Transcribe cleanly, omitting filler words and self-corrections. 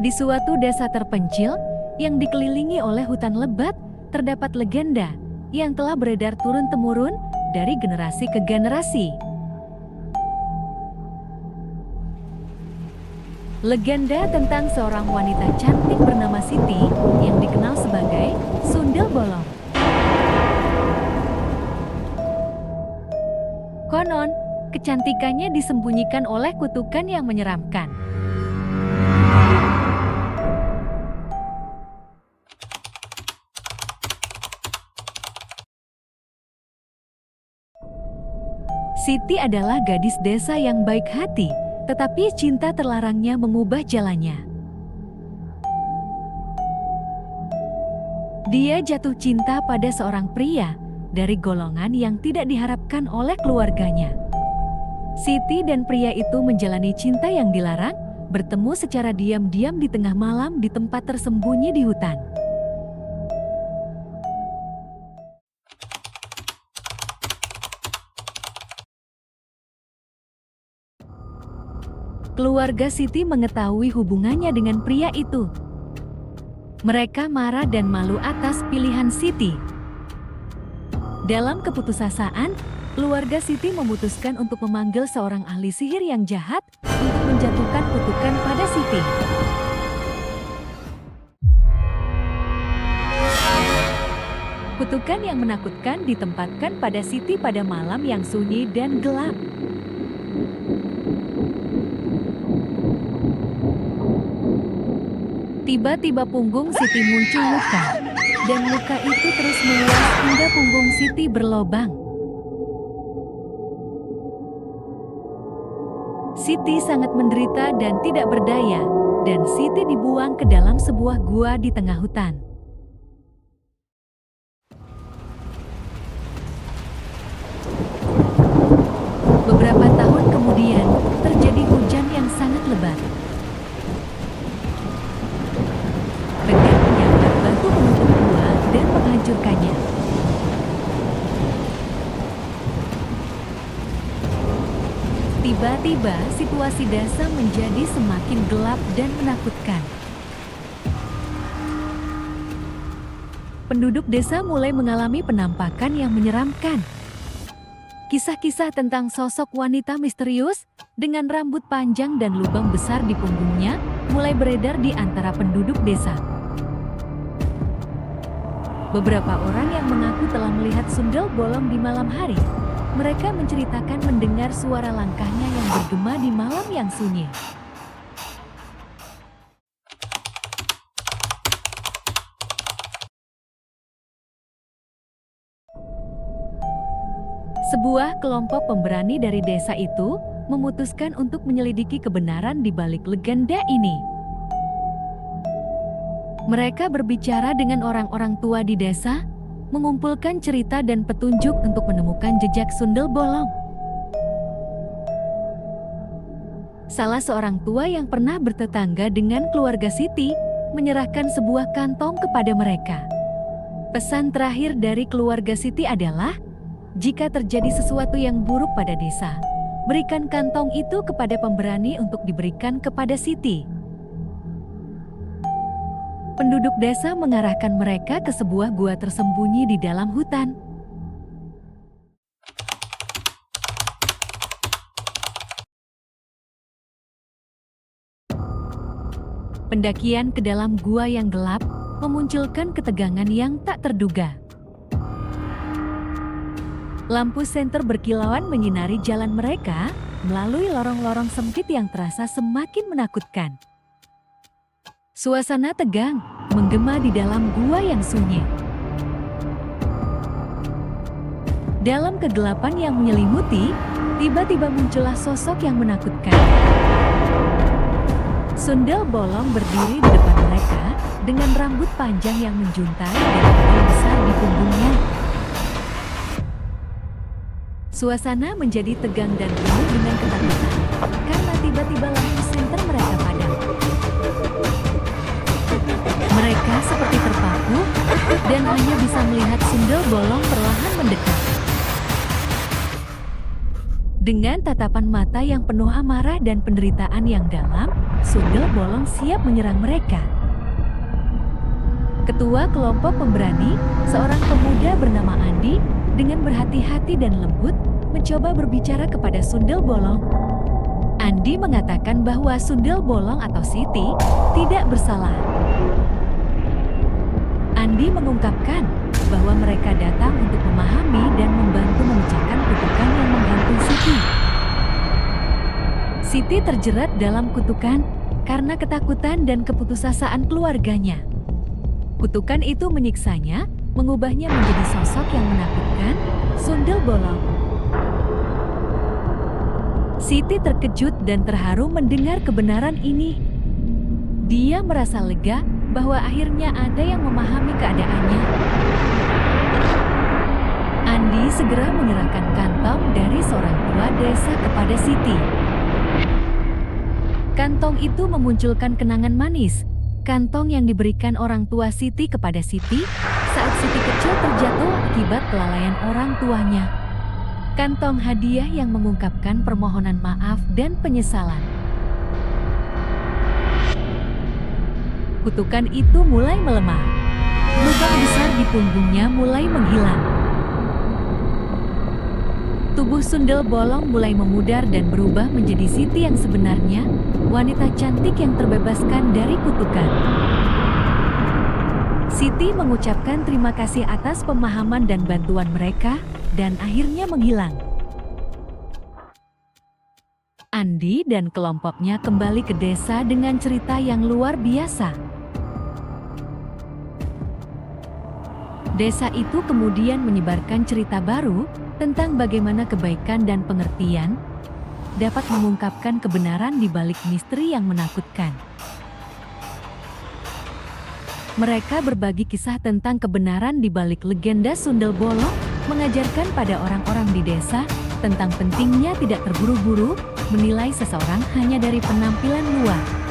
Di suatu desa terpencil yang dikelilingi oleh hutan lebat, terdapat legenda yang telah beredar turun-temurun dari generasi ke generasi. Legenda tentang seorang wanita cantik bernama Siti yang dikenal sebagai Sundel Bolong. Konon, kecantikannya disembunyikan oleh kutukan yang menyeramkan. Siti adalah gadis desa yang baik hati, tetapi cinta terlarangnya mengubah jalannya. Dia jatuh cinta pada seorang pria dari golongan yang tidak diharapkan oleh keluarganya. Siti dan pria itu menjalani cinta yang dilarang, bertemu secara diam-diam di tengah malam di tempat tersembunyi di hutan. Keluarga Siti mengetahui hubungannya dengan pria itu. Mereka marah dan malu atas pilihan Siti. Dalam keputusasaan, keluarga Siti memutuskan untuk memanggil seorang ahli sihir yang jahat untuk menjatuhkan kutukan pada Siti. Kutukan yang menakutkan ditempatkan pada Siti pada malam yang sunyi dan gelap. Tiba-tiba punggung Siti muncul luka, dan luka itu terus meluas hingga punggung Siti berlobang. Siti sangat menderita dan tidak berdaya, dan Siti dibuang ke dalam sebuah gua di tengah hutan. Beberapa tahun kemudian, terjadi hujan yang sangat lebat. Petir menyambar batu penutup gua dan menghancurkannya. Tiba-tiba situasi desa menjadi semakin gelap dan menakutkan. Penduduk desa mulai mengalami penampakan yang menyeramkan. Kisah-kisah tentang sosok wanita misterius dengan rambut panjang dan lubang besar di punggungnya mulai beredar di antara penduduk desa. Beberapa orang yang mengaku telah melihat Sundel Bolong di malam hari. Mereka menceritakan mendengar suara langkahnya yang bergema di malam yang sunyi. Sebuah kelompok pemberani dari desa itu memutuskan untuk menyelidiki kebenaran di balik legenda ini. Mereka berbicara dengan orang-orang tua di desa, mengumpulkan cerita dan petunjuk untuk menemukan jejak Sundel Bolong. Salah seorang tua yang pernah bertetangga dengan keluarga Siti menyerahkan sebuah kantong kepada mereka. Pesan terakhir dari keluarga Siti adalah, jika terjadi sesuatu yang buruk pada desa, berikan kantong itu kepada pemberani untuk diberikan kepada Siti. Penduduk desa mengarahkan mereka ke sebuah gua tersembunyi di dalam hutan. Pendakian ke dalam gua yang gelap memunculkan ketegangan yang tak terduga. Lampu senter berkilauan menyinari jalan mereka melalui lorong-lorong sempit yang terasa semakin menakutkan. Suasana tegang menggema di dalam gua yang sunyi. Dalam kegelapan yang menyelimuti, tiba-tiba muncullah sosok yang menakutkan. Sundel Bolong berdiri di depan mereka dengan rambut panjang yang menjuntai dan lubang besar di punggungnya. Suasana menjadi tegang dan penuh dengan ketakutan karena tiba-tiba lampu senter mereka padam. Mereka seperti terpaku dan hanya bisa melihat Sundel Bolong perlahan mendekat. Dengan tatapan mata yang penuh amarah dan penderitaan yang dalam, Sundel Bolong siap menyerang mereka. Ketua kelompok pemberani, seorang pemuda bernama Andi, dengan berhati-hati dan lembut, mencoba berbicara kepada Sundel Bolong. Andi mengatakan bahwa Sundel Bolong atau Siti tidak bersalah. Andi mengungkapkan bahwa mereka datang untuk memahami dan membantu memecahkan kutukan yang menghantui Siti. Siti terjerat dalam kutukan karena ketakutan dan keputusasaan keluarganya. Kutukan itu menyiksanya, mengubahnya menjadi sosok yang menakutkan, Sundel Bolong. Siti terkejut dan terharu mendengar kebenaran ini. Dia merasa lega bahwa akhirnya ada yang memahami keadaannya. Andi segera menyerahkan kantong dari seorang tua desa kepada Siti. Kantong itu memunculkan kenangan manis. Kantong yang diberikan orang tua Siti kepada Siti saat Siti kecil terjatuh akibat kelalaian orang tuanya. Kantong hadiah yang mengungkapkan permohonan maaf dan penyesalan. Kutukan itu mulai melemah. Lubang besar di punggungnya mulai menghilang. Tubuh Sundel Bolong mulai memudar dan berubah menjadi Siti yang sebenarnya, wanita cantik yang terbebaskan dari kutukan. Siti mengucapkan terima kasih atas pemahaman dan bantuan mereka, dan akhirnya menghilang. Andi dan kelompoknya kembali ke desa dengan cerita yang luar biasa. Desa itu kemudian menyebarkan cerita baru tentang bagaimana kebaikan dan pengertian dapat mengungkapkan kebenaran di balik misteri yang menakutkan. Mereka berbagi kisah tentang kebenaran di balik legenda Sundel Bolong, mengajarkan pada orang-orang di desa tentang pentingnya tidak terburu-buru menilai seseorang hanya dari penampilan luar.